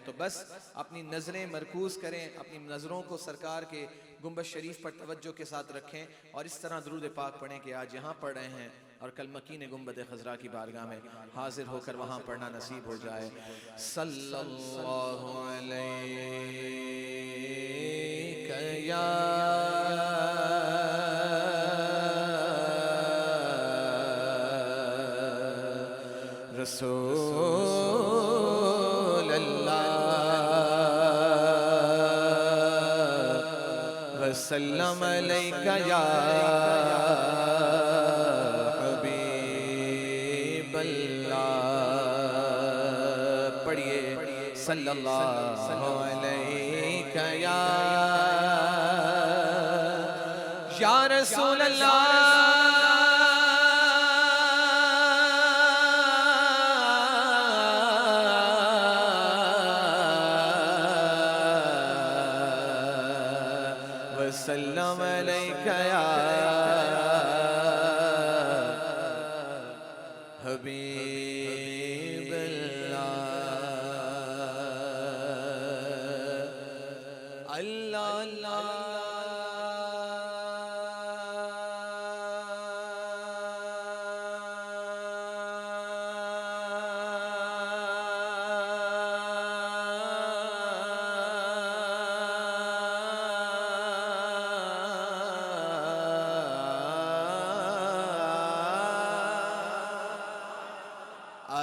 تو بس اپنی نظریں مرکوز کریں، اپنی نظروں کو سرکار کے گنبد شریف پر توجہ کے ساتھ رکھیں اور اس طرح درود پاک پڑھیں کہ آج یہاں پڑھ رہے ہیں اور کل مکین گنبد خضرا کی بارگاہ میں حاضر ہو کر وہاں پڑھنا نصیب ہو جائے۔ صلی اللہ علیہ یا رسول اللہ وسلم علیکہ یا حبیب اللہ۔ پڑھئے صلی اللہ علیکہ یا رسول اللہ وسلم علیکہ یا حبیب اللہ۔ اللہ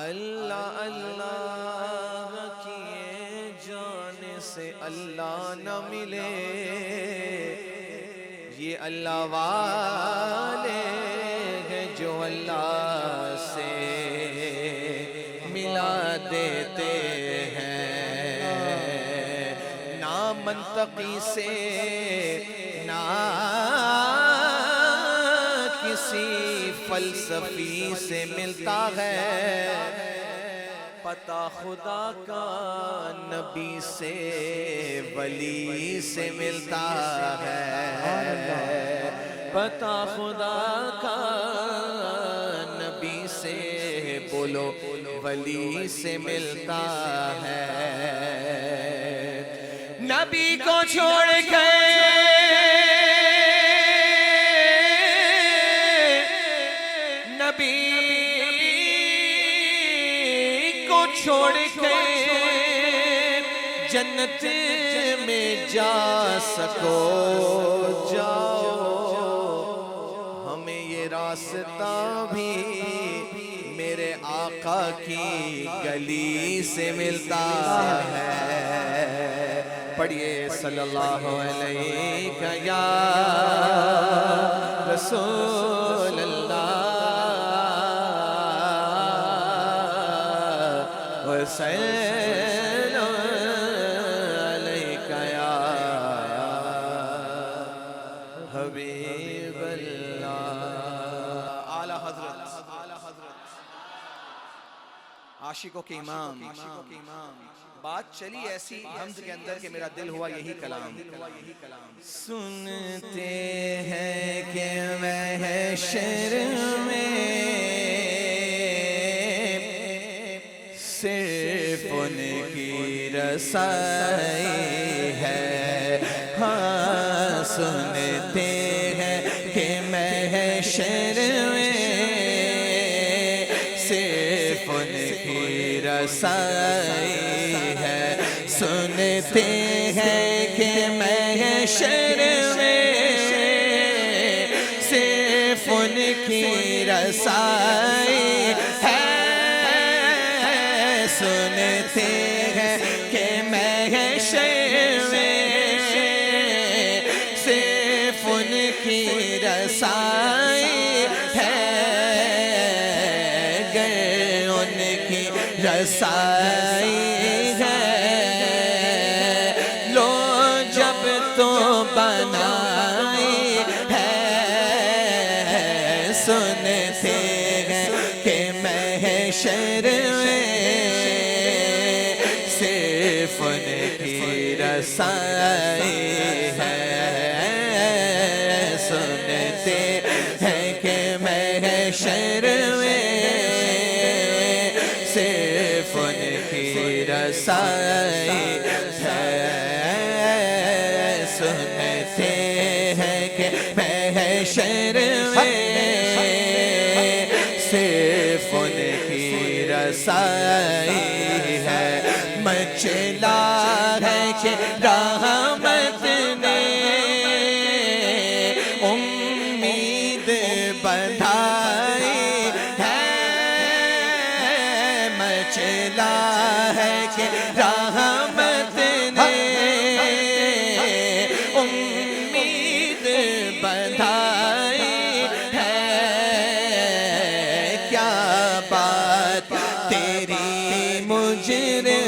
اللہ اللہ اللہ کیے جانے سے اللہ نہ ملے، یہ اللہ والے ہیں جو اللہ سے ملا دیتے ہیں، نہ منطقی سے نہ کسی فلسفی سے ملتا ہے، پتہ خدا کا نبی سے ولی سے ملتا ہے، پتہ خدا کا نبی سے بولو ولی سے ملتا ہے۔ نبی کو چھوڑ کے نبی کو چھوڑ کے جنت میں جا سکو جاؤ، ہمیں یہ راستہ بھی میرے آقا کی گلی سے ملتا ہے۔ پڑھئے صلی اللہ علیہ یا رسول اللہ وسلم علیکہ یا حبیب اللہ۔ اعلیٰ حضرت عاشقوں کے امام بات چلی ایسی حمد کے اندر کہ میرا دل ہوا یہی کلام۔ سنتے ہیں کہ محشر میں صرف ان کی رسائی ہے، ہاں سنتے ہیں کہ محشر میں صرف ان کی رسائی ہے، سنتے ہیں کہ محشر میں صرف ان کی رسائی ہے، سنتے ہیں کہ محشر میں صرف ان کی رسائی ہے، گر ان کی رسائی ہے، لو جب تو بنائی ہے، سنتے ہیں کہ محشر میں صرف ان کی رسائی ہے، سنتے ہیں کہ محشر میں صرف ان کی رسائی مچلا ہے کہ رحمت نے امید بندھائی ہے، مچلا ہے کہ رحمت نے امید بندھائی ہے، کیا بات تیری مجرے،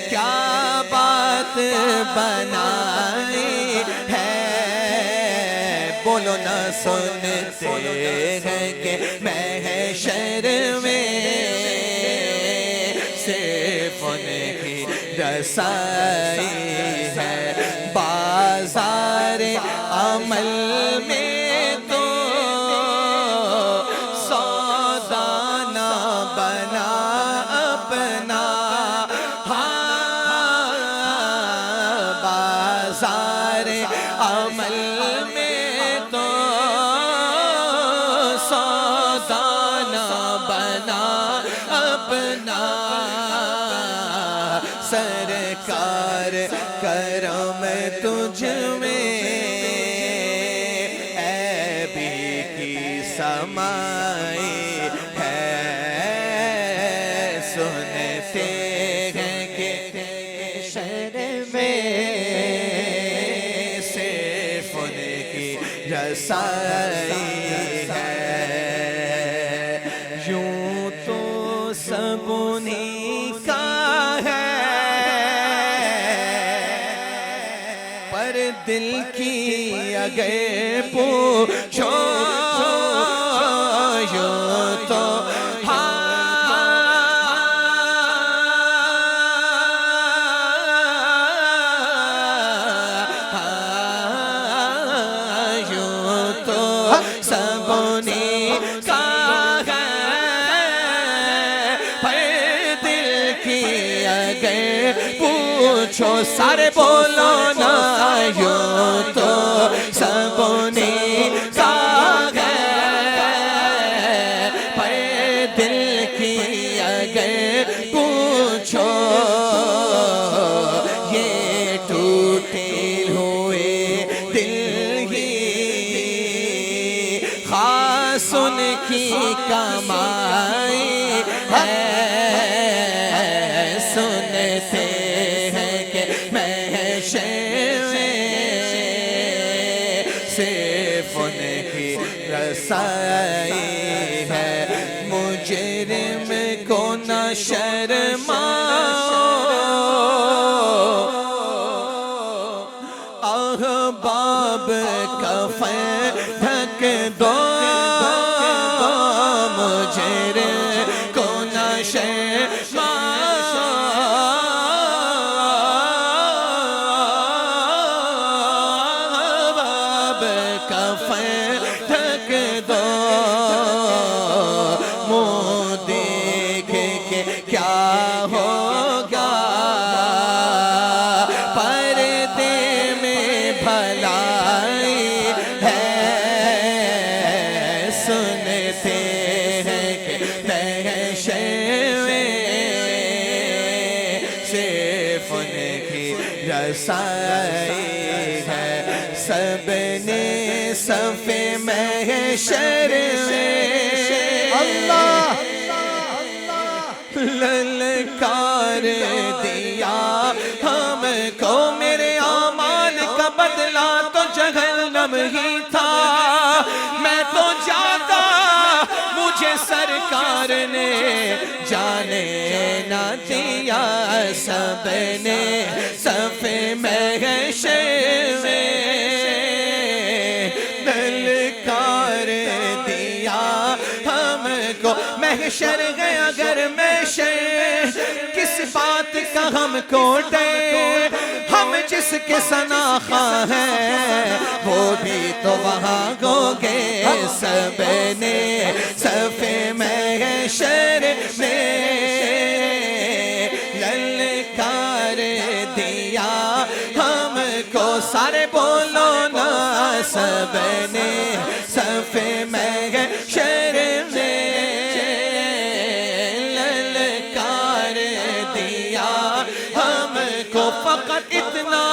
کیا بات بنائی ہے، بولو نہ سنتے ہیں کہ محشر میں صرف ان کی رسائی ہے، بازار عمل میں تو سودا نہ بنا اپنا، ہاں بازار عمل میں تو سودا نہ بنا اپنا، سرکار کرم تجھ میں عیبی کی سمائی ہے، سنتے ہیں کہ شہر میں صرف ان کی رسائی ہے، یوں تو سب انہیں کا ہے، پر دل کی اگر پوچھو یوں تو یوں تو سب انہیں کا ہے، پر دل کی اگر پوچھو سارے بولو نا، یوں تو سب انہیں کا ہے، پر دل کی اگر پوچھو یہ ٹوٹے ہوئے دل ہی خاص ان کی کمائی ہے، سنتے ہیں کہ محشر میں صرف ان کی رسائی ہے، مجرم کو نہ شرماؤ، احباب کفن ڈھک دو، مجرم کو نہ احباب کفن ڈھک دو، منہ دیکھ کے کیا ہوگا، پردے میں بھلائی ہے، سنتے ہیں کہ محشر میں صرف ان کی رسائی ہے، سب نے صف محشر میں اللہ للکار دیا ہم کو، میرے اعمال کا بدلہ تو جہنم ہی تھا، میں تو جاتا مجھے سرکار نے جانے نہ دیا، سب نے صف محشر میں للکار دیا ہم کو، محشر گئے اگر محشر کس بات کا ہم کو ڈر، ہم جس کے سناخواہ ہیں وہ بھی تو وہاں گے، سب نے صف محشر میں للکار دیا ہم کو، سارے بولو نا، سب نے صف محشر میں للکار کو فقط اتنا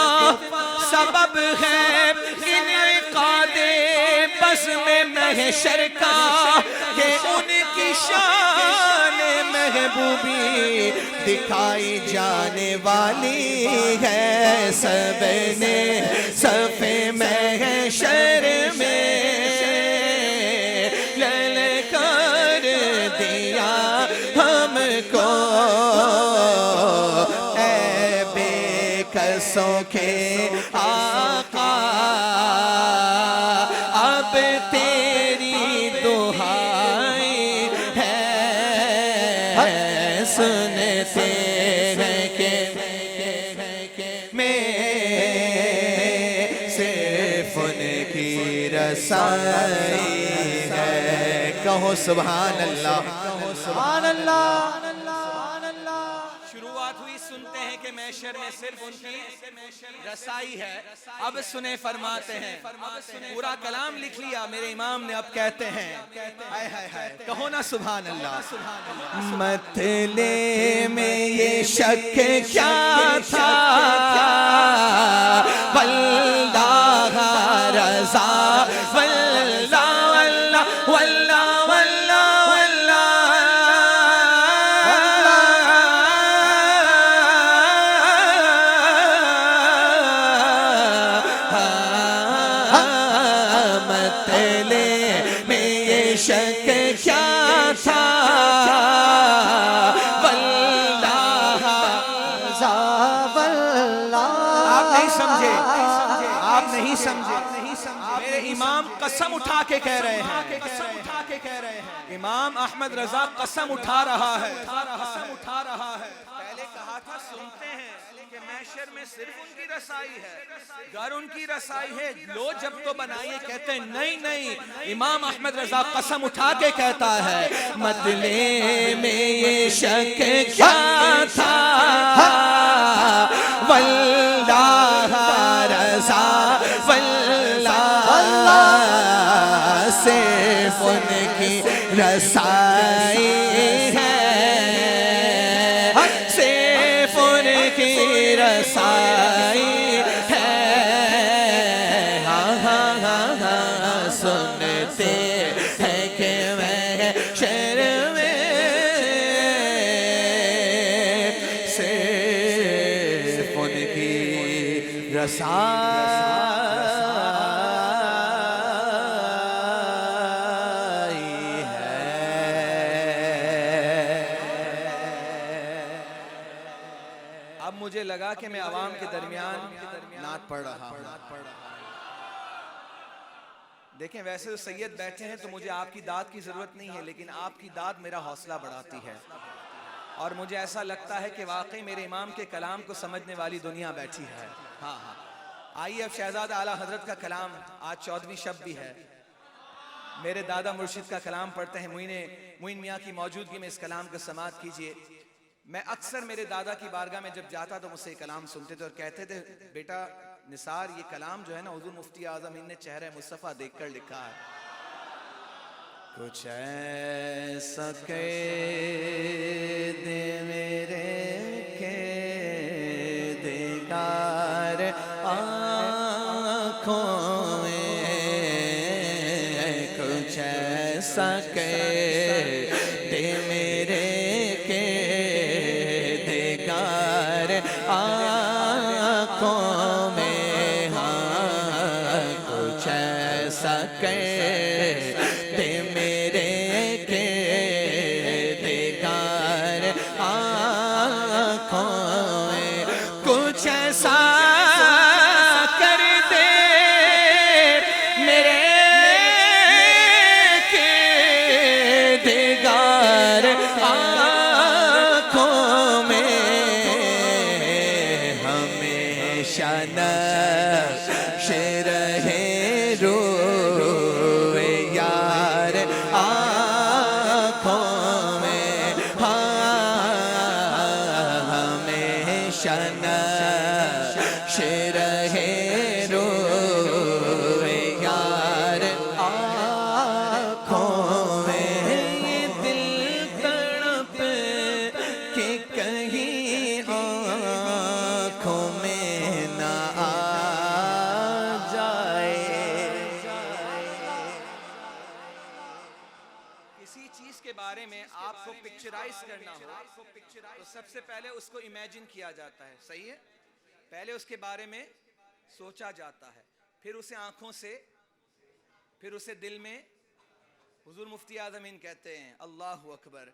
سبب ہے انعقاد بزم محشر کا کہ ان کی شان محبوبی دکھائی جانے والی ہے. سب نے صف محشر میں للکار دیا ہم کو اے بے کسوں کے آقا اب تیری دہائی ہے. سنتے ہیں کہ میں صرف ان کی رسائی ہے. کہو سبحان اللہ سبحان اللہ. شروعات ہوئی سنتے ہیں کہ محشر میں صرف ان کی رسائی ہے. اب سنیں فرماتے ہیں پورا کلام لکھ لیا میرے امام نے. اب کہتے ہیں کہو نا سبحان اللہ. مطلع میں یہ شک کیا تھا واللہ رضا واللہ واللہ واللہ شک کیا تھا واللہ آپ نہیں سمجھے آپ نہیں سمجھے. میرے امام قسم اٹھا کے کہہ رہے ہیں. امام احمد رضا قسم اٹھا رہا ہے. پہلے کہا تھا سنتے ہیں کہ محشر میں صرف ان کی رسائی ہے. گر ان کی رسائی ہے لو جب تو بنائیے. کہتے ہیں نہیں امام احمد رضا قسم اٹھا کے کہتا ہے مطلع میں یہ شک کیا تھا واللہ رضا واللہ صرف ان کی رسائی ہے. صرف ان کی رسائی ہے. سنتے ہیں کہ محشر میں صرف ان کی رسائی مجھے لگا کہ میں عوام کے درمیان نعت پڑھ رہا ہوں. دیکھیں ویسے تو سید بیٹھے ہیں تو مجھے آپ کی داد کی ضرورت نہیں ہے لیکن آپ کی داد میرا حوصلہ بڑھاتی ہے اور مجھے ایسا لگتا ہے کہ واقعی میرے امام کے کلام کو سمجھنے والی دنیا بیٹھی ہے. آئیے اب شہزادہ اعلیٰ حضرت کا کلام آج 14ویں شب بھی ہے. میرے دادا مرشد کا کلام پڑھتے ہیں. معین میاں کی موجودگی میں اس کلام کو سماعت کیجئے. میں اکثر میرے دادا کی بارگاہ میں جب جاتا تو مجھ سے کلام سنتے تھے اور کہتے تھے بیٹا نثار یہ کلام جو ہے نا حضور مفتی اعظم ان نے چہرہ مصطفیٰ دیکھ کر لکھا ہے. کچھ ایسا قید میرے کے دیدار آنکھوں میں کچھ ایسا قید میرے کے دیدار آنکھوں میں کچھ ایسا قید میرے کے دیدار آنکھوں میں کچھ ایسا کر دے میرے کے دیدار آنکھوں میں ہمیشہ نقش رہے روئے یار آنکھوں میں ہمیشہ نقش رہے روئے یار آنکھوں میں یہ دل تڑپ کے کہیں آنکھوں پکچرائز کرنا ہو تو سب سے پہلے اس کو امیجن کیا جاتا ہے, صحیح ہے, پہلے اس کے بارے میں سوچا جاتا ہے, پھر اسے آنکھوں سے, پھر اسے دل میں. حضور مفتی اعظم کہتے ہیں اللہ اکبر,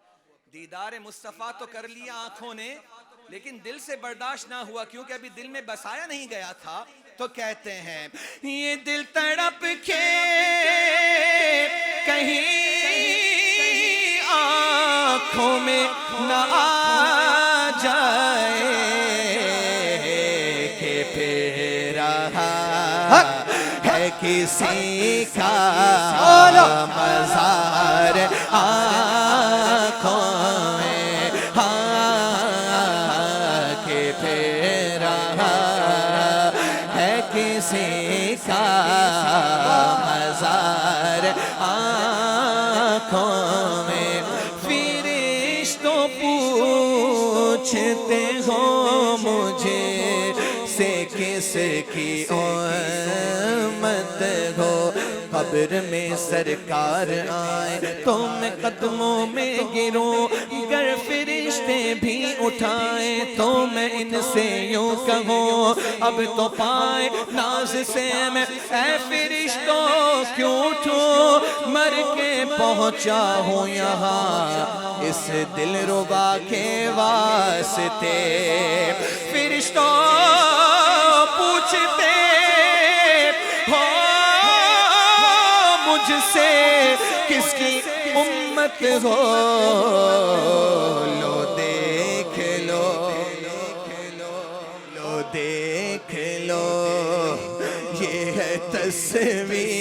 دیدار مصطفیٰ تو کر لیا آنکھوں نے, لیکن دل سے برداشت نہ ہوا کیونکہ ابھی دل میں بسایا نہیں گیا تھا. تو کہتے ہیں یہ دل تڑپ کے کہیں آنکھوں میں نہ آ جائے کہ پھر رہا ہے کسی کا مزار آنکھوں میں, کہ پھر رہا ہے کسی کا مزار آنکھوں میں. فرشتوں پوچھتے ہو مجھے سے کس کی امت ہو, قبر میں سرکار آئے تو میں قدموں میں گروں, گر فرشتے بھی اٹھائیں تو میں ان سے یوں کہوں اب تو پائے ناز سے میں اے فرشتوں کیوں اٹھوں, مر کے پہنچا ہوں یہاں اس دل ربا کے واسطے. فرشتوں پوچھتے ہو مجھ سے کس کی امت ہو, لو دیکھ لو, لو دیکھ لو یہ ہے تصویر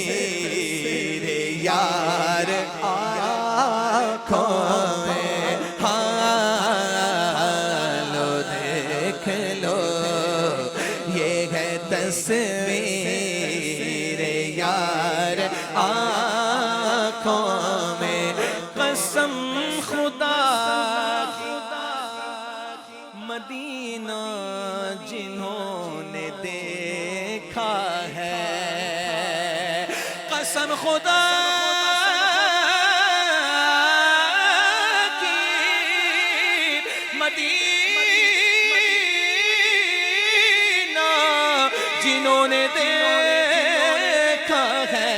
یار آنکھوں میں, لو دیکھ لو یہ ہے تصویر یار آنکھوں میں. قسم خدا مدینہ جنہوں نے دیکھا ہے, قسم خدا کی مدینہ جنہوں نے دیکھا ہے,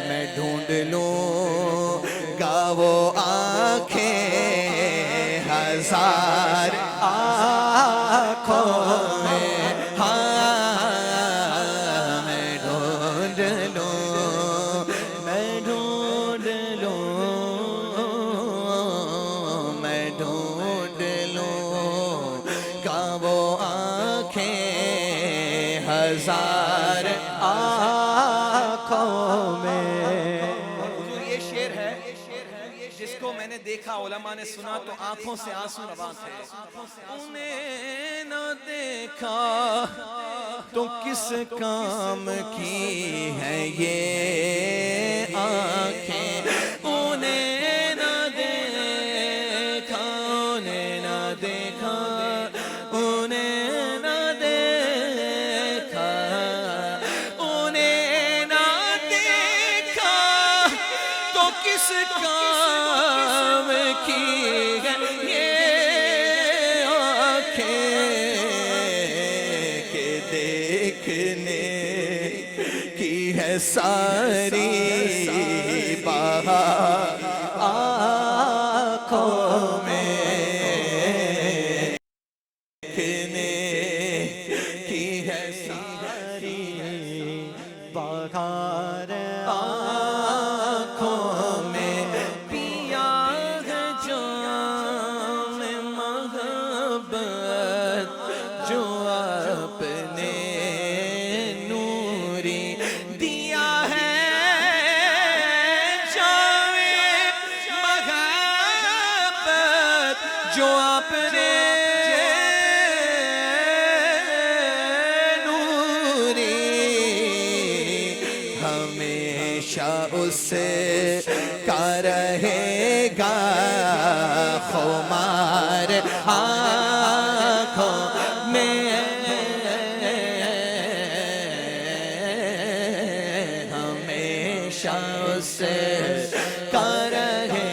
میں ڈھونڈ لوں گا وہ آنکھیں ہزار آنکھوں میں, میں ڈھونڈ لوں, میں ڈھونڈ لوں, میں ڈھونڈ لوں گا وہ آنکھیں ہزار آنکھوں میں. حضور یہ شعر ہے جس کو میں نے دیکھا, علماء نے سنا تو آنکھوں سے آنسو رواں تھے. انہیں نہ دیکھا تو کس کام کی ہے یہ آنکھیں, انہیں نہ دیکھا, انہیں نہ دیکھا, انہیں نہ دیکھا, انہیں نہ دیکھا تو کس کام کی ہے یہ آنکھیں کہ دیکھنے کی ہے ساری بہار آنکھوں میں, دیکھنے کی ہے ساری بہار آنکھوں میں. پیا ہے جام محبت جو اپنے نوری دیا ہے, جام محبت جو اپنے ہمیشہ اس کا رہے گا خمار آنکھوں میں, ہمیشہ اس کا رہے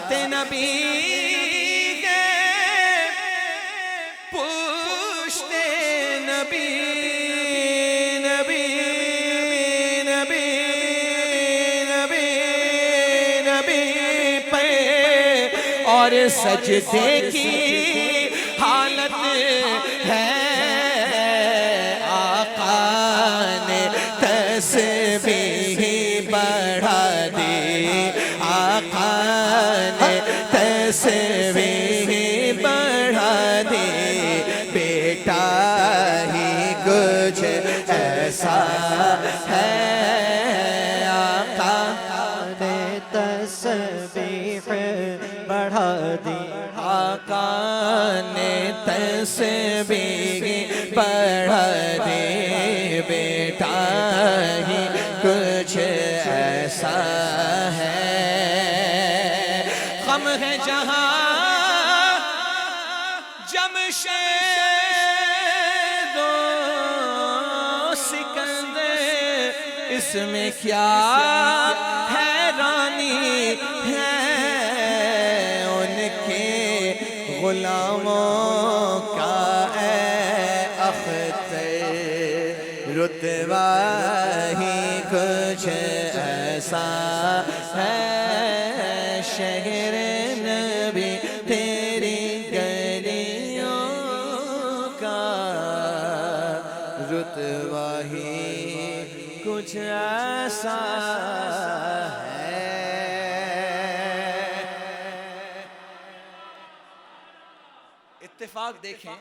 سکتے نبی کے پوچھتے نبی نبی نبی نبی نبی پہ اور سجدے کی حالت ہے آقا نے تسبیح بڑھا دی آقا نے تسبیح بڑھا دی بیٹا ہی کچھ ایسا ہے آقا نے تسبیح بڑھا دی آقا نے تسبیح بڑھا دی بیٹا ہی کچھ ایسا ہے غم ہے جہاں جمشید و سکندر اس میں کیا حیرانی ہے ان کے غلاموں کا اے اختر رتبہ ہی کچھ ایسا ہے شہر نبی تیری گلیوں کا رتبہ ہی کچھ ایسا ہے اتفاق دیکھیں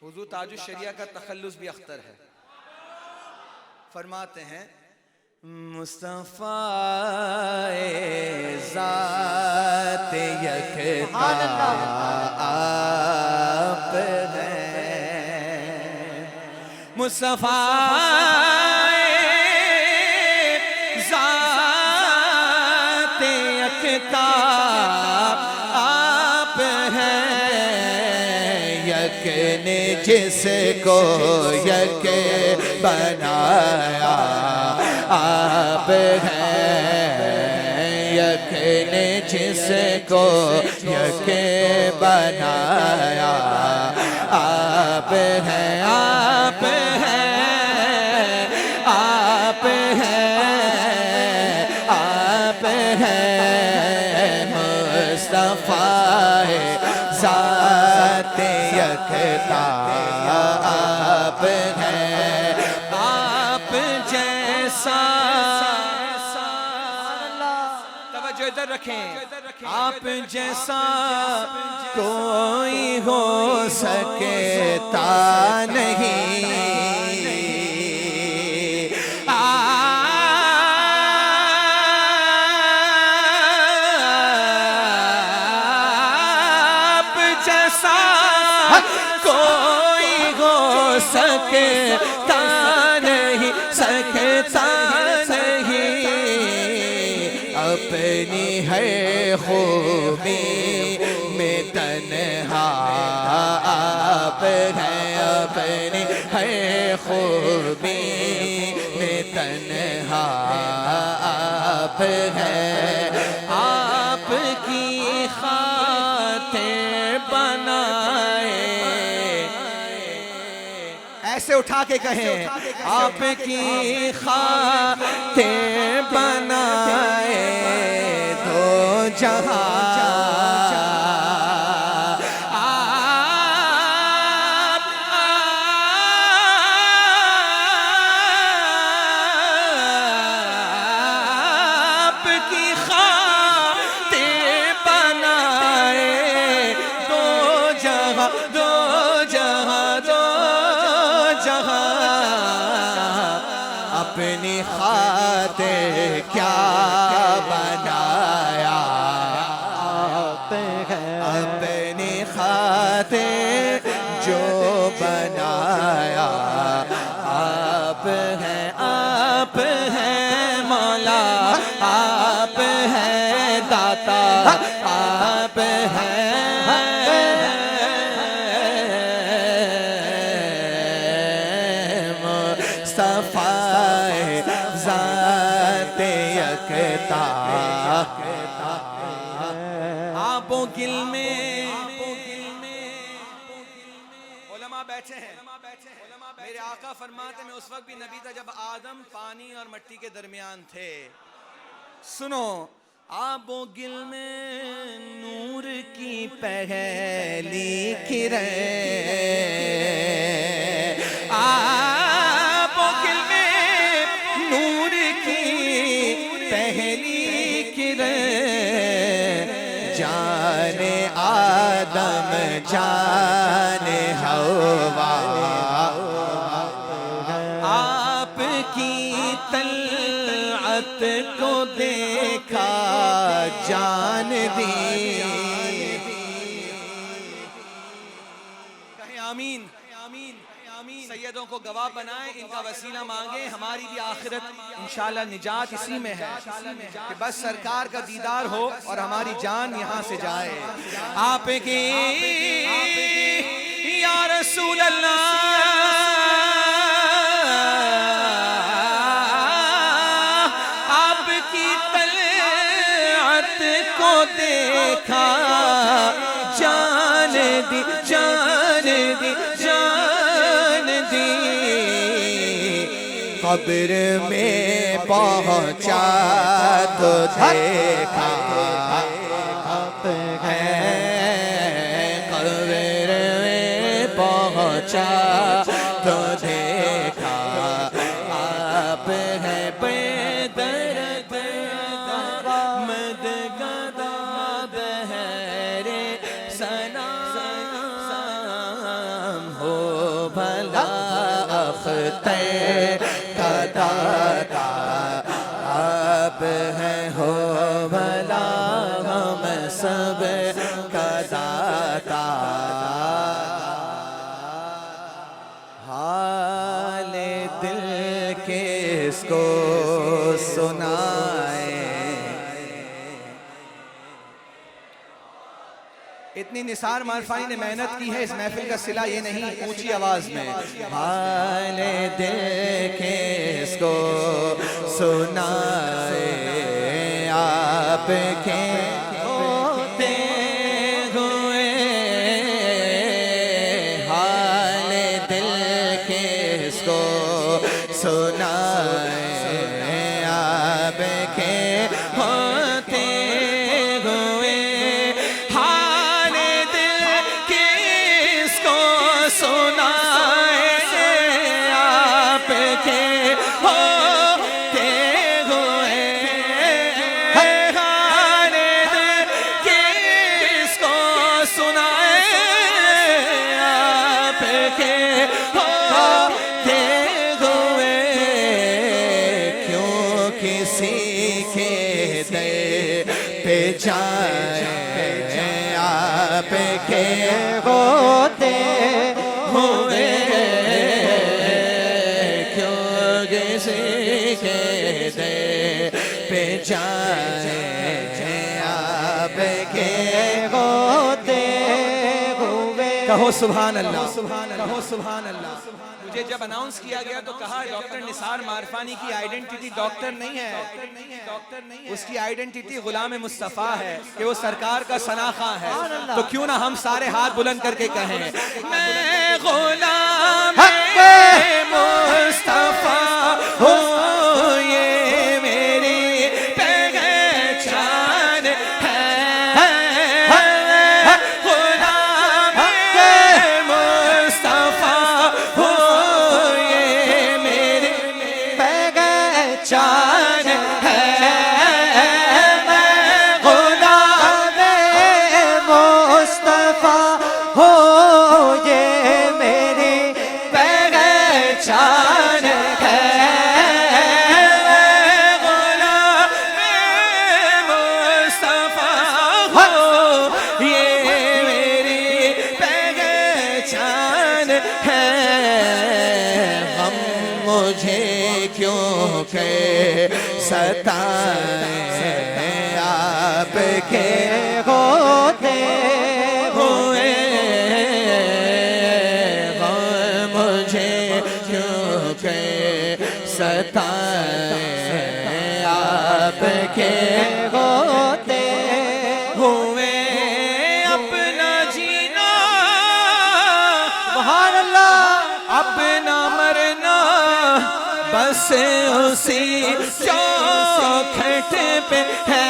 حضور تاج الشریعہ کا تخلص بھی اختر ہے فرماتے ہیں مصطفیٰ ذات یکتا آپ ہیں مصطفیٰ ذات یکتا آپ ہیں یک نے جس کو یک بنایا آپ ہیں یک نے جس کو یک بنایا آپ ہیں آپ ہیں آپ ہیں آپ ہیں مصطفیٰ ذات یکتا آپ ہیں آپ جیسا توجہ ادھر رکھیں آپ جیسا کوئی ہو سکتا نہیں آپ جیسا کوئی ہو سکتا نہیں سکتا نہیں اپنی ہے خوبی میں تنہا آپ ہیں اپنی ہے خوبی میں تنہا آپ ہیں آپ کی خاطر بنائے ایسے اٹھا کے کہیں آپ کی خاطر بنائے دو جہاں آپ کی خاطر بنائے دو جہاں دو جہاں دو جہاں اپنی خاطر کیا بنایا آپ ہیں اپنی خاطر جو بنایا آپ ہیں مولا آپ ہیں داتا آپ ہیں مصطفیٰ ذات یکتا آب و گل میں علماء بیٹھے ہیں. میرے آقا فرماتے میں اس وقت بھی نبی تھا جب آدم پانی اور مٹی کے درمیان تھے. سنو. آب و گل میں نور کی پہلی کرن, آب و گل میں نور کی پہلی کرن, جان آدم جان حوا, آپ کی طلعت کو دیکھا جان دی. کہیں آمین. سیدوں کو گواہ بنائیں, ان کا وسیلہ مانگیں, ہماری بھی آخرت انشاءاللہ نجات اسی میں ہے کہ بس سرکار کا دیدار ہو اور ہماری جان یہاں سے جائے. آپ کی یا رسول اللہ, آپ کی طلعت کو دیکھا جان دی, جان دی, جان دی. قبر میں پہنچا تو دیکھا آپ ہے, قبر میں پہنچا تو دیکھا آپ ہے بے درد مد گدا بہر سلام ہو بھلا اختر کا دادا, آپ ہے ہو بھلا ہم سب کا داتا. حال دل کس کو سنائے, اتنی نثار معرفانی نے محنت کی ہے, اس محفل کا صلہ یہ نہیں اونچی آواز میں. حال دل کس کو سنائے, آپ کے ہوتے ہوئے, حال دل کس کو سنائے, آپ کے ہوتے ہوئے, حال دل کس کو سنائے, آپ کے ہوتے ہوئے, حال دل کس کو سنائے, آپ کے ہوتے ہوئے. کیوں کسی کے در پہ جائیں, آپ کے ہوتے ہوئے, کیوں کسی کے در پہ جائیں, آپ کے ہوتے ہوئے. کہو سبحان اللہ, کہو سبحان اللہ. مجھے جب اناؤنس کیا گیا تو کہا ڈاکٹر نثار معرفانی کی آئیڈینٹی ڈاکٹر نہیں ہے, اس کی آئیڈینٹی غلام مصطفیٰ ہے کہ وہ سرکار کا ثناخواں ہے. تو کیوں نہ ہم سارے ہاتھ بلند کر کے کہیں, میں غلام مصطفیٰ ہوں, یہ میری پہچان ہے, غلام مصطفیٰ ہوں, یہ میری پہچان ہے, میں غلام مصطفیٰ ہو, یہ میری پہچان ہے, غلام مصطفیٰ ہو, یہ میری پہچان ہے. غم مجھے کیوں کہ ستائیں, آپ کے ہوتے ہوئے, غم مجھے کیوں کہ ستائیں, آپ کے ہوتے ہوئے, بس اسی چوکھٹ پہ ہے،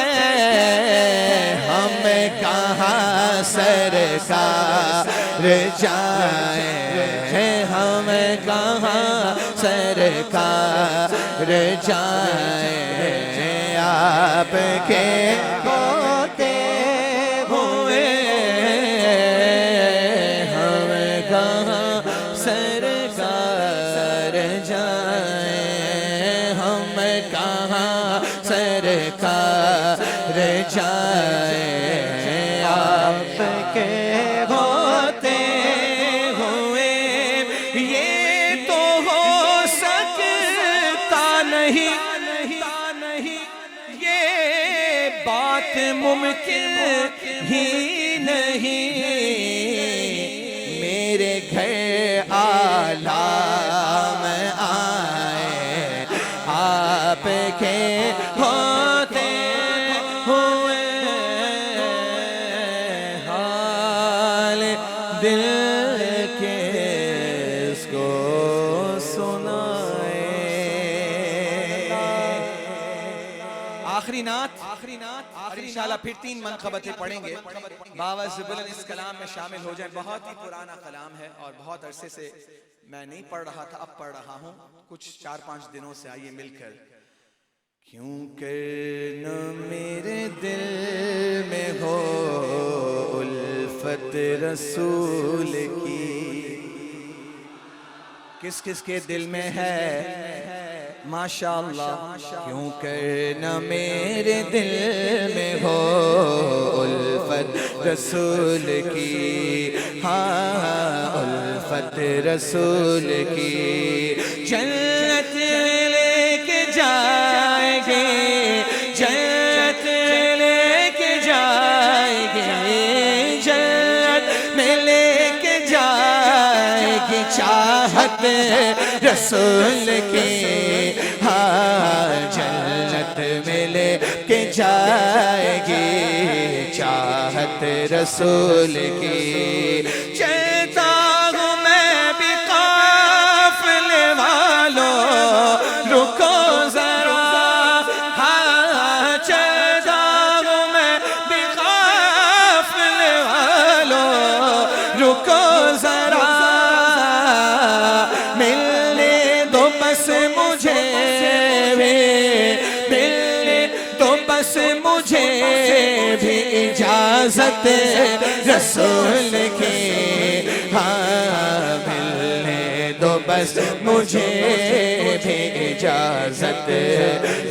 ہم کہاں سرکار جائیں، ہم کہاں سرکار جائیں، آپ کے ہوتے ہوئے ہم کہاں سرکار جائیں، ہم کہاں سرکار جائیں، آپ کے ہوتے ہوئے یہ تو ہو سکتا نہیں، یہ بات ممکن ہی نہیں، میرے گھر عالم آئے، آپ کے ہوتے ہوئے حال دل کے اس کو سنائے۔ آخری نعت اور انشاءاللہ پھر 3 منقبتیں پڑھیں گے، بابا زبلن اس کلام میں شامل ہو جائیں۔ بہت ہی پرانا کلام ہے اور بہت عرصے سے میں نہیں پڑھ رہا تھا، اب پڑھ رہا ہوں کچھ 4-5 دنوں سے، آئیے مل کر۔ کیوں کہ نہ میرے دل میں ہو الفت رسول کی، کس کس کے دل میں ہے ماشاءاللہ؟ کیوں کہ نہ میرے دل میں ہو الفت رسول کی، ہاں الفت رسول کی، جنت لے کے جائیں گے، جنت لے کے جائیں گے، جنت میں لے کے جائیں گے چاہت رسول کی، ہاں جنت میں لے کے جائے گی چاہت رسول کی۔ چلتا ہوں میں بھی قافلے والوں، رکو ذرا، ہاں چلتا ہوں میں بھی قافلے والوں، رکو ذرا، ملنے دو بس مجھے بھی، ملنے دو بس مجھے بھی اجازت رسول کی، ہاں ملنے دو بس مجھے بھی اجازت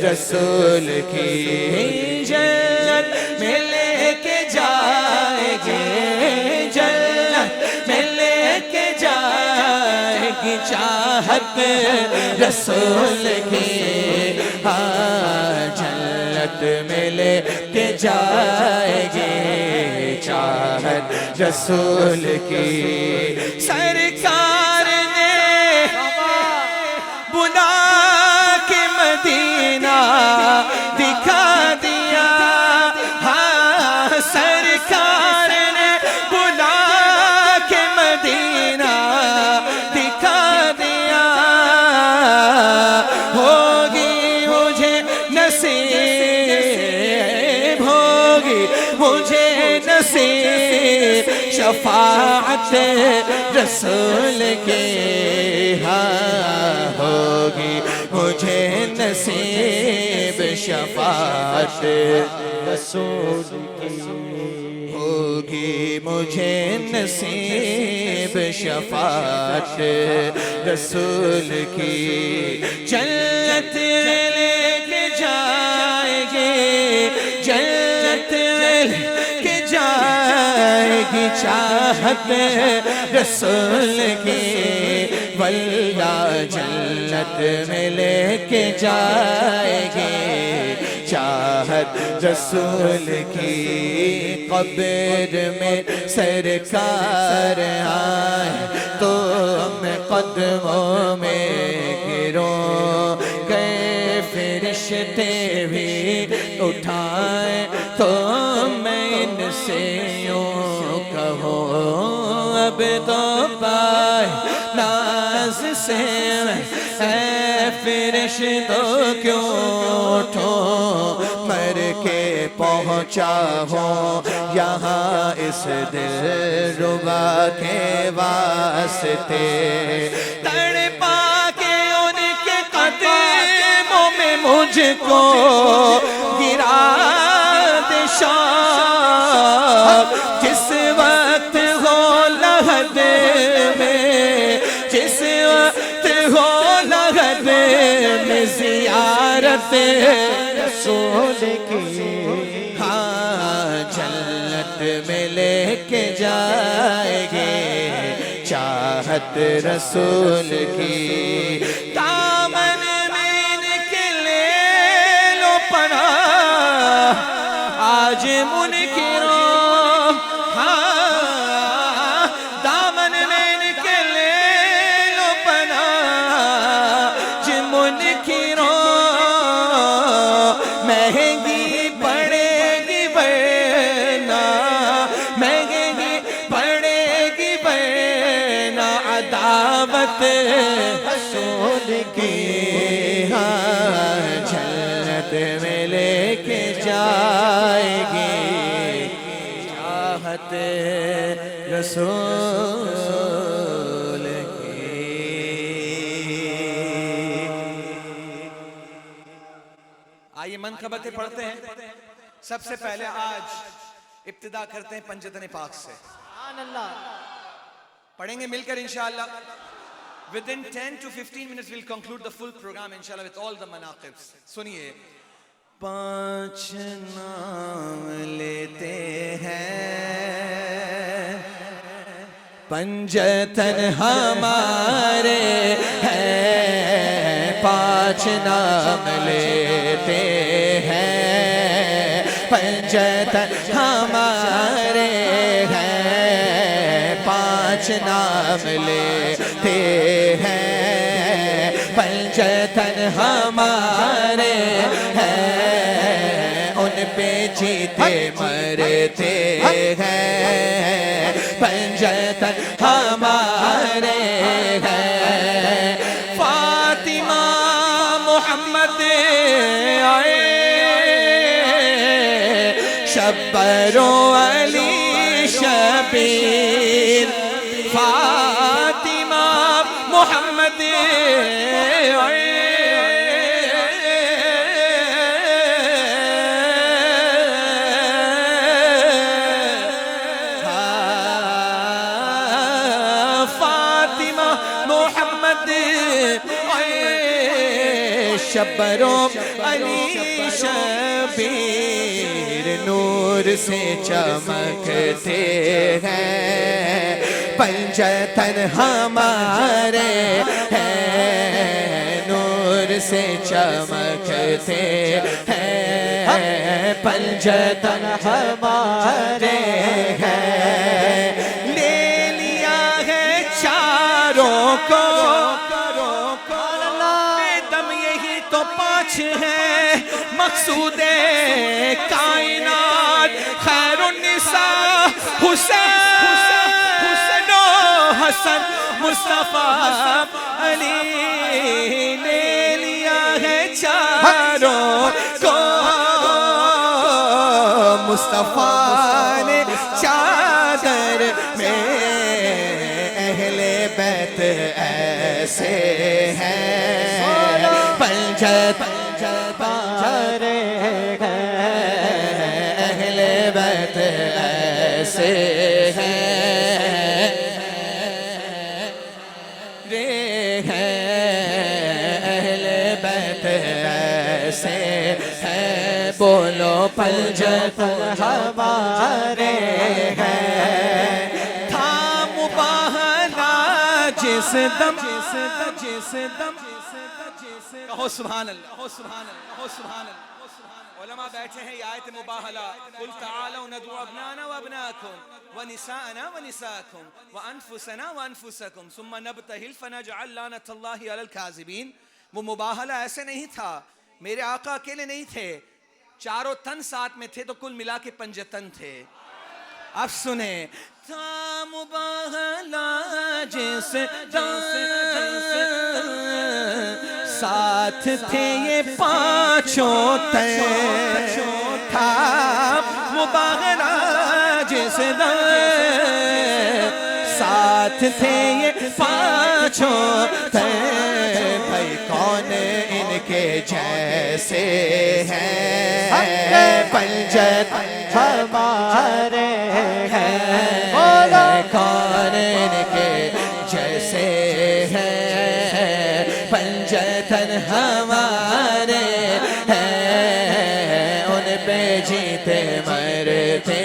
رسول کی، جنت میں لے کے جائیں گے، جنت میں لے کے جائیں گے چاہت رسول کی، ہاں جنت میں لے کے جائے گے چاہت رسول کی۔ سرکار نے بلا کے مدینہ دکھا دیا، ہاں سرکار نے بلا کے مدینہ دکھا دیا، ہوگی مجھے نصیب، ہوگی مجھے نصیب شفاعت رسول کی، ہاں ہوگی مجھے نصیب شفاعت رسول کی، ہوگی مجھے نصیب شفاعت رسول کی، جنت لے کے جائیں گے، جنت لے کے جائے گی چاہت رسول کی، واللہ جنت میں لے کے جائے گی چاہت رسول کی، قبر میں سرکار آئے تو میں قدموں میں گروں، گئے فرشتے بھی اٹھائیں تو میں ان سے یوں کہوں، اب تو پائے ناز سے اے فرشتوں کیوں اٹھو مر کے پہنچا ہوں یہاں اس دل ربا کے واسطے تڑپا کے ان کے قدموں میں مجھ کو گرا دے شوق جس وقت ہو لحد میں جس وقت ہو لحد میں زیارت رسول کی ہاں جنت میں لے کے جائے گے چاہت رسول کی دامن میں ان کے لے لو پناہ آج منکروں ہاں دامن میں ان کے لے لو پناہ آج منکروں مہنگی پڑے گی ورنہ مہنگی پڑے گی ورنہ عداوت رسول کی ہاں جنت میں لے کے جائے گی چاہت رسول کی آئیے منقبتیں پڑھتے ہیں. سب سے پہلے آج ابتدا کرتے ہیں پنجتن پاک سے. پڑھیں گے مل کر انشاءاللہ. Within 10 to 15 minutes we'll conclude the full program inshallah with all the manaqibs. سنیے. 5 نام لیتے ہیں پنجتن ہمارے ہیں 5 نام لیتے ہیں پنجتن ہمارے ہیں 5 نام لیتے ہیں پنجتن ہمارے ہیں ان پہ جیتے مرتے ہیں پنجتن ہمارے ہیں فاطمہ محمد آئے شبر و علی شبیر فاطمہ محمد آئے شبرو علی شبیر نور سے چمکتے ہیں پنجتن ہمارے ہیں نور سے چمکتے ہیں پنجتن ہمارے ہیں لے لیا ہے چاروں کو ہے مقصود کائنات خیر النساء حسین و حسن مصطفیٰ علی نے لیا ہے چاروں کو مصطفیٰ نے چادر میں اہل بیت ایسے ہیں پنجتن ہمارے ہیں اہل بیت ایسے ہیں رے ہیں اہل بیت ایسے ہیں بولو پنجتن ہمارے ہیں تھا مباہلہ جس دم کہو سبحان اللہ کہو سبحان اللہ کہو سبحان اللہ. علماء بیٹھے ہیں یہ آیت مباہلہ قل تعالوا ندعو ابنانا وابناءکم ونساءنا ونساءکم وانفسنا وانفسکم ثم نبتہل فنجعل لعنت اللہ علی الکاذبین. وہ مباہلہ ایسے نہیں تھا. میرے آقا اکیلے نہیں تھے, چاروں تن ساتھ میں تھے تو کل ملا کے پنجتن تھے. اب سنیں تھا مباہلا جس ساتھ تھے یہ پانچوں تھا مباہلا جس ساتھ تھے یہ پانچوں بھائی کون ان کے جیسے ہیں پنجت ہمارے ہیں کون ان کے جیسے ہیں پنجتن ہمارے ہیں ان پہ جیتے مرتے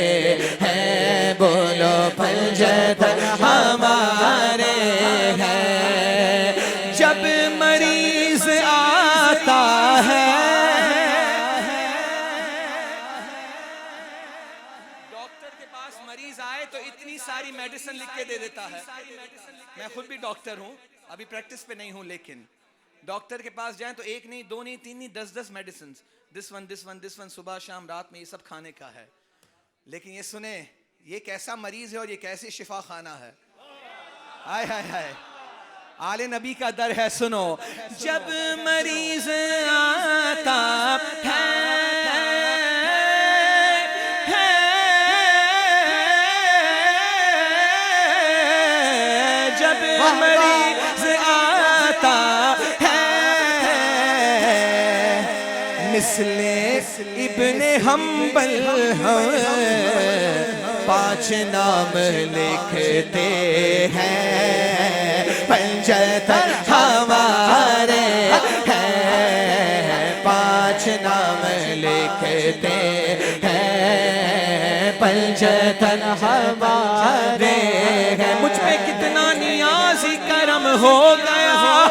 ہیں بولو پنجتن ہمارے ہیں جب مریض آتا ہے ڈاکٹر کے پاس مریض آئے تو اتنی ساری میڈیسن لکھ کے دے دیتا ہے میں خود بھی ڈاکٹر ہوں ابھی پریکٹس پہ نہیں ہوں لیکن ڈاکٹر کے پاس جائیں تو ایک نہیں دو نہیں تین نہیں 10 میڈیسنز دس ون صبح شام رات میں یہ سب کھانے کا ہے لیکن یہ سنیں یہ کیسا مریض ہے اور یہ کیسی شفا خانہ ہے ہائے ہائے ہائے آل نبی کا در ہے سنو جب مریض آتا جب مریض آتا مثل ابن حنبل پانچ نام لکھتے ہیں پنجتن ہمارے ہیں پانچ نام لکھتے ہیں پنجتن ہمارے ہیں مجھ پہ کتنا نیازی کرم ہو گیا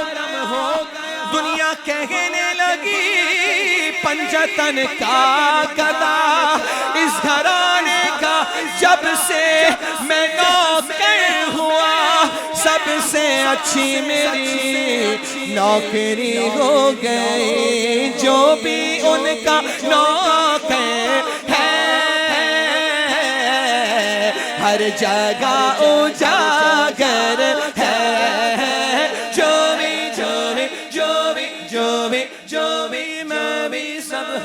دنیا کہنے لگی پنجتن کا گدا اس گھرانے کا جب سے میں نوکر ہوا سب سے اچھی میری نوکری ہو گئی جو بھی ان کا نوکر ہے ہر جگہ اجاگر ہے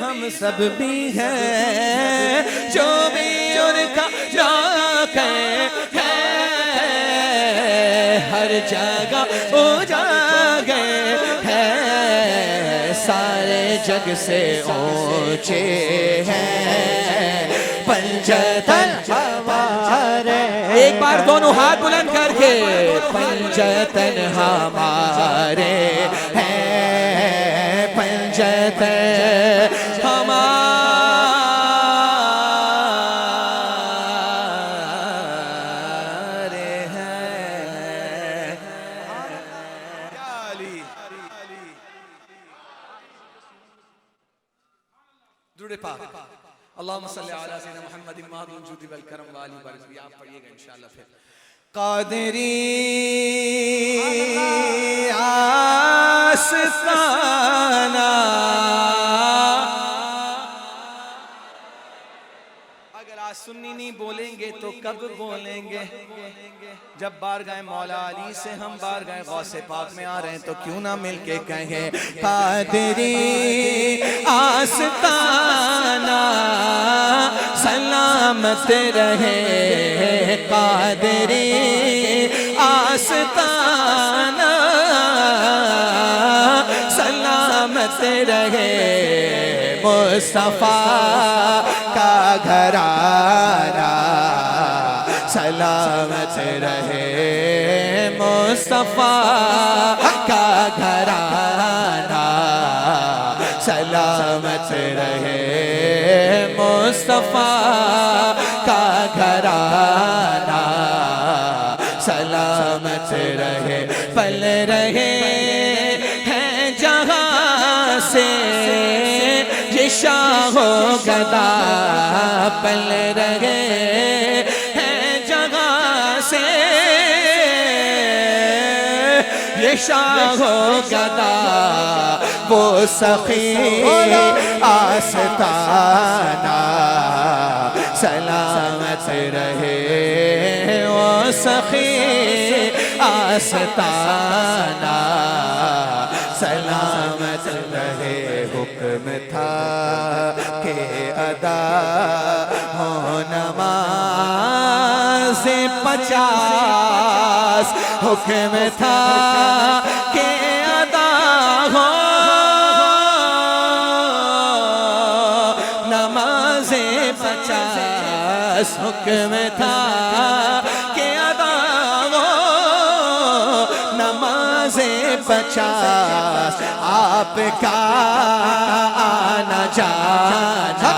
ہم سب بھی ہیں جو بھی ان کا نوکر ہے ہر جگہ اجاگر ہے سارے جگ سے اونچے ہیں پنجتن ہمارے ایک بار دونوں ہاتھ بلند کر کے پنجتن ہمارے ہیں پنجتن اللہم صلی علی سیدنا محمد ماضی الجود والکرم والی بارک آپ پڑھئے گا انشاءاللہ پھر قادری آستانہ اگر آج سنی نہیں بولیں گے تو کب بولیں گے جب بارگاہ مولا علی سے ہم بارگاہ غوث پاک میں آ رہے ہیں تو کیوں نہ مل کے کہیں قادری آستانہ سلامت رہے قادری آستانہ سلامت رہے مصطفیٰ کا گھرانہ سلامت رہے مصطفیٰ کا گھرانہ سلامت رہے مصطفیٰ کا گھرانہ سلامت رہے پل رہے ہیں جہاں سے یہ شاہ و گدا پل رہے یہ شاہ و گدا وہ سخی آستانہ سلامت رہے وہ سخی آستانہ، سلامت رہے حکم تھا کہ ادا ہو نماز 50، حکم تھا کہ ادا ہو نماز 50، حکم تھا کہ ادا ہو نماز 50، آپ کا آنا جانا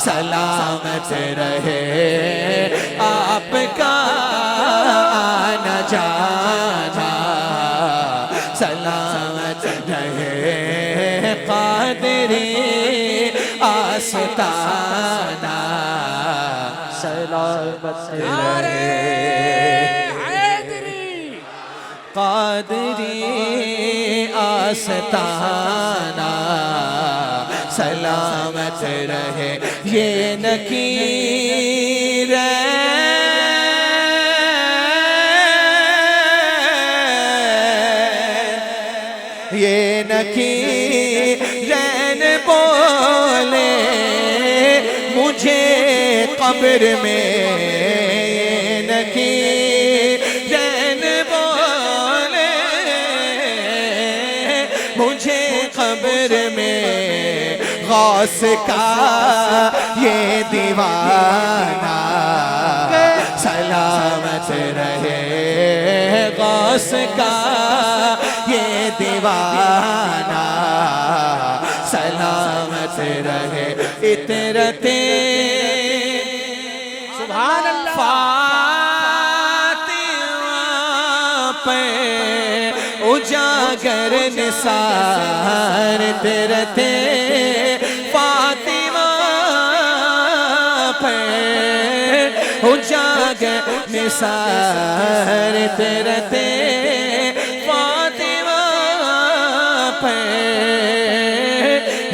سلامت رہے، آپ کا آنا جانا سلامت رہے، قادری آستانہ سلامت رہے، قادری آستانہ سلامت رہے، یہ نکیر یہ نکیرین بولے مجھے قبر میں، یہ نکیرین بولے مجھے قبر میں، غوث کا یہ دیوانہ سلامت رہے، غوث کا یہ دیوانہ سلامت رہے، اطرتے سبحان اللہ فاطمہ پہ اجاگر نثار، اطرتے فاطمہ پہ اجاگر نثار، اطرتے فاطمہ پہ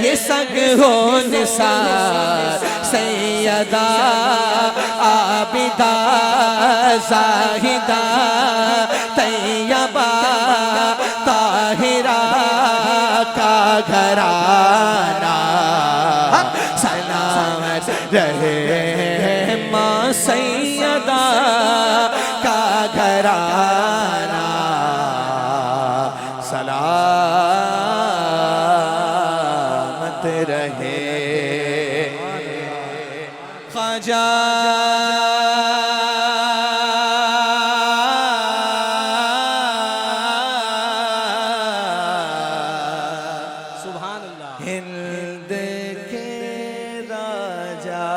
یہ سگ ہو نثار، سیدہ عابدہ زاہدہ طیبہ طاہرہ کا گھرانہ سلامت رہے، ماں سیدہ کا گھرانہ سلامت رہے، خواجہ سبحان اللہ، ہند کے راجا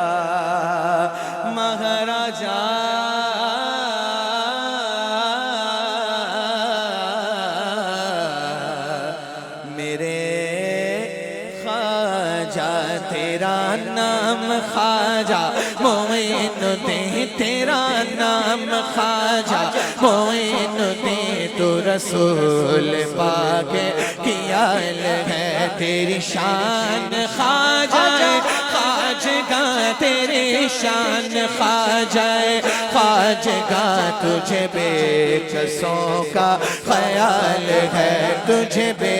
مہاراجا میرے خواجہ، تیرا نام خواجہ معین الدین، تیرا نام خواجہ معین الدین، تو رسول پاک کی آل ہے، تیری شان خواجہ خواجگاہ، تیری شان خواجہ خواجگاہ، تجھے بے کسوں کا خیال ہے، تجھے بے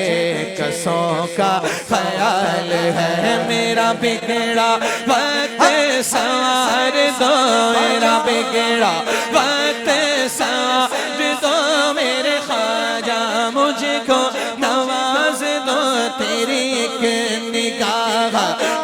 کسوں کا خیال ہے، میرا بگڑا وقت سوار دو، میرا بگڑا وقت سوار دو، میرے خواجہ مجھ کو نواز دو، تیری ایک نگاہ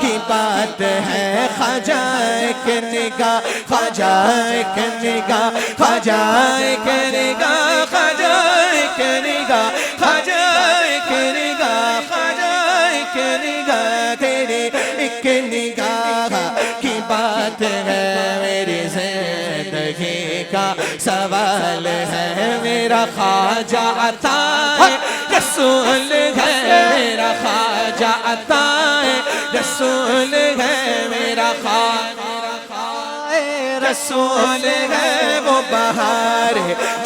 کی بات ہے، خواجہ ایک نگاہ، خواجہ ایک نگاہ، خواجہ ایک نگاہ، خواجہ ایک نگاہ، خواجہ ایک نگاہ، خواجہ ایک نگاہ، تیری ایک نگاہ کی بات ہے، میری زندگی کا سوال ہے، میرا خواجہ عطا رسول ہے، میرا خواجہ عطا رسول ہے، میرا خواجہ رسول ہے، وہ بہار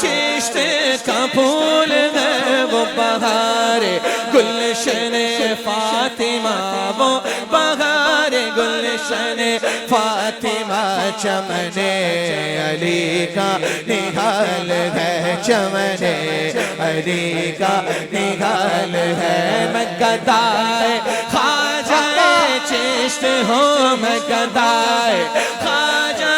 چشت کا پھول ہے، وہ بہار گلشن فاطمہ، وہ بہار گلشن فاطمہ چمن علی کا نگال ہے چمن علی کا نگال ہے میں گدائے خواجہ چشت ہوں میں گدائے خواجہ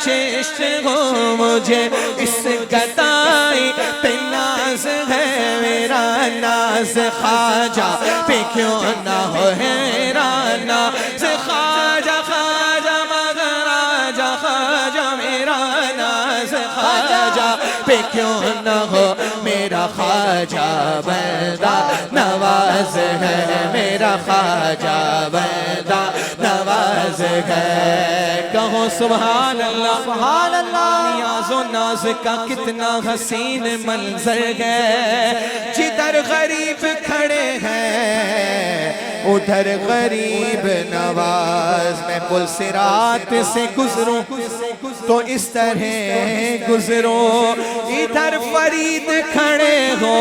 چشت ہوں مجھے اس گدائی پہ ناز ہے میرا ناز خواجہ پہ کیوں نہ ہو میرا ناز خواجہ خواجہ مگر آجا خواجہ میرا ناز خواجہ پہ کیوں نہ ہو میرا خواجہ بندہ نواز ہے میرا خواجہ بندہ نواز ہے کہو سبحان اللہ سبحان اللہ نیاز و ناز کا کتنا حسین منظر ہے جدھر غریب کھڑے ہیں ادھر غریب نواز میں پل صراط سے گزروں تو اس طرح گزروں ادھر فرید کھڑے ہو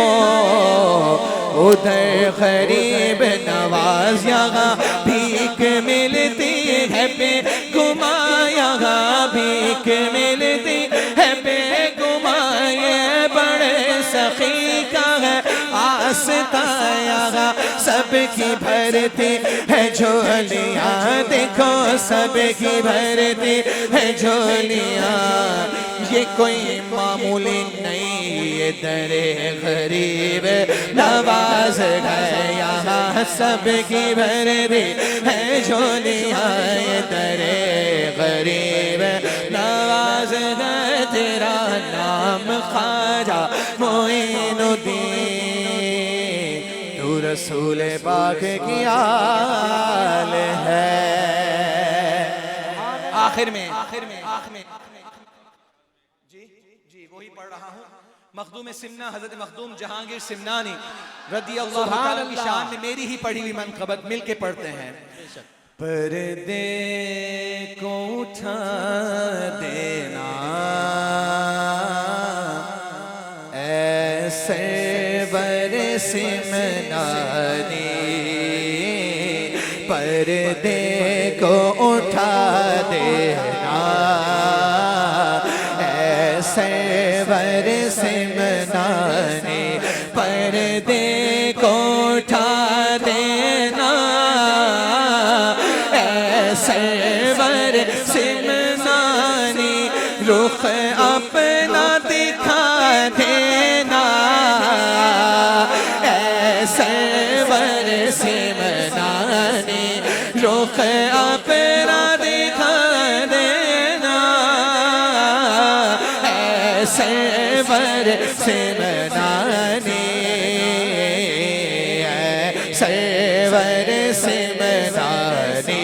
ادھر غریب نواز یہاں بھیک ملتی ہے بے گما یہاں بھیک ملتی ہے بے گما یہ بڑے سخی کا ہے آستہ یہاں سب کی بھرتی ہے جھولیاں دیکھو سب کی بھرتی ہے جھولیاں یہ کوئی معمولی نہیں یہ در غریب نواز ہے یہاں سب کی بھرتی ہے جھولیاں یہ در غریب نواز ہے تیرا نام خواجہ معین الدین تو رسول پاک کی آل ہے آخر میں جی وہی پڑھ رہا ہوں مخدوم سمنا حضرت مخدوم جہانگیر سمنانی رضی اللہ تعالیٰ کی شان میں میری ہی پڑھی ہوئی منقبت مل کے پڑھتے ہیں پردے کو اٹھا دینا ایسے برس منانی پردے کو اٹھا دینا ایسے برس منانی پردے کو اٹھا دینا سرور سمنانی رخ اپنا دکھا دینا اے سرور سمنانی رخ اپنا دکھا دینا اے سرور سمنانی اے سرور سمنانی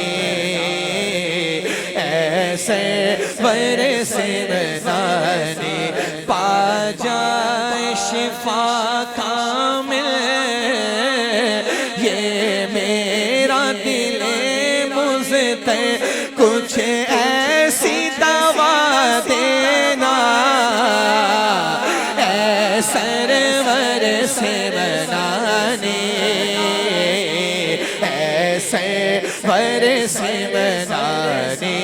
سرور سمنانی پا جائے شفا کامل یہ میرا دل مضطر کچھ ایسی دوا دینا اے سرور سمنانی اے سرور سمنانی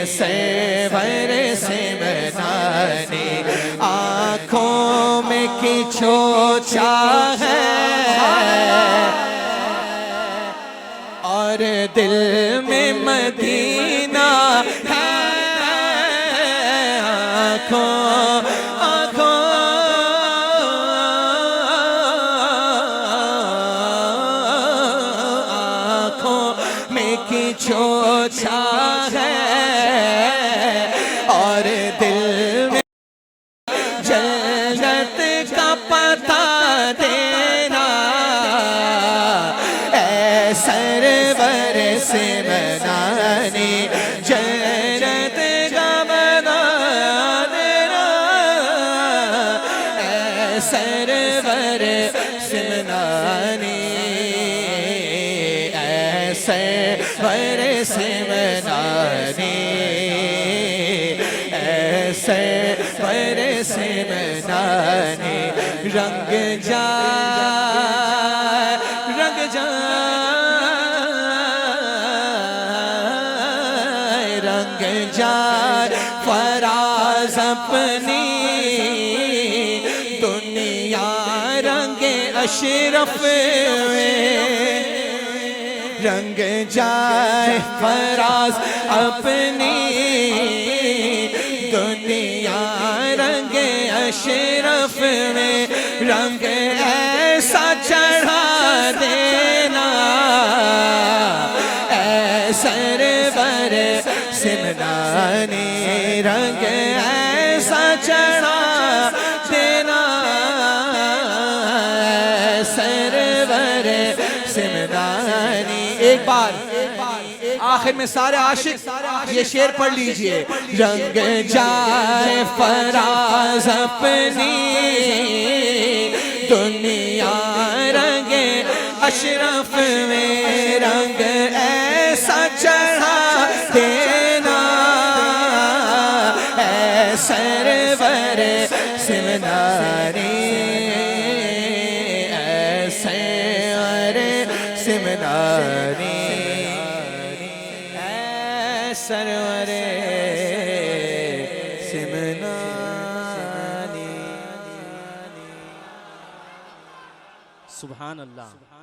سرور سمنانی آنکھوں میں کچھوچا ہے اور دل میں مدینہ ہے آنکھوں میں کچھوچا ہے اور دل میں جنت کا پتہ دینا اے سرور سمنانی جنت کا بنا دینا اے سرور سمنانی اے سرور سمنانی سرور سمنانی رنگ جا رنگ جائے فراز اپنی دنیا رنگ اشرف میں رنگ جائے فراز اپنی دنیا رنگ اشرف میں رنگ ایسا چڑھا دینا اے سرور سمنانی رنگ ایسا چڑھا دینا اے سرور سمنانی ایک بار آخر میں سارے عاشق یہ شعر پڑھ لیجئے رنگ جائے فراز اپنی دنیا رنگ اشرف میں رنگ ایسا چڑھا دینا اے سرور سمنانی اے سرور سمنانی اے سرور سمنانی سبحان اللہ.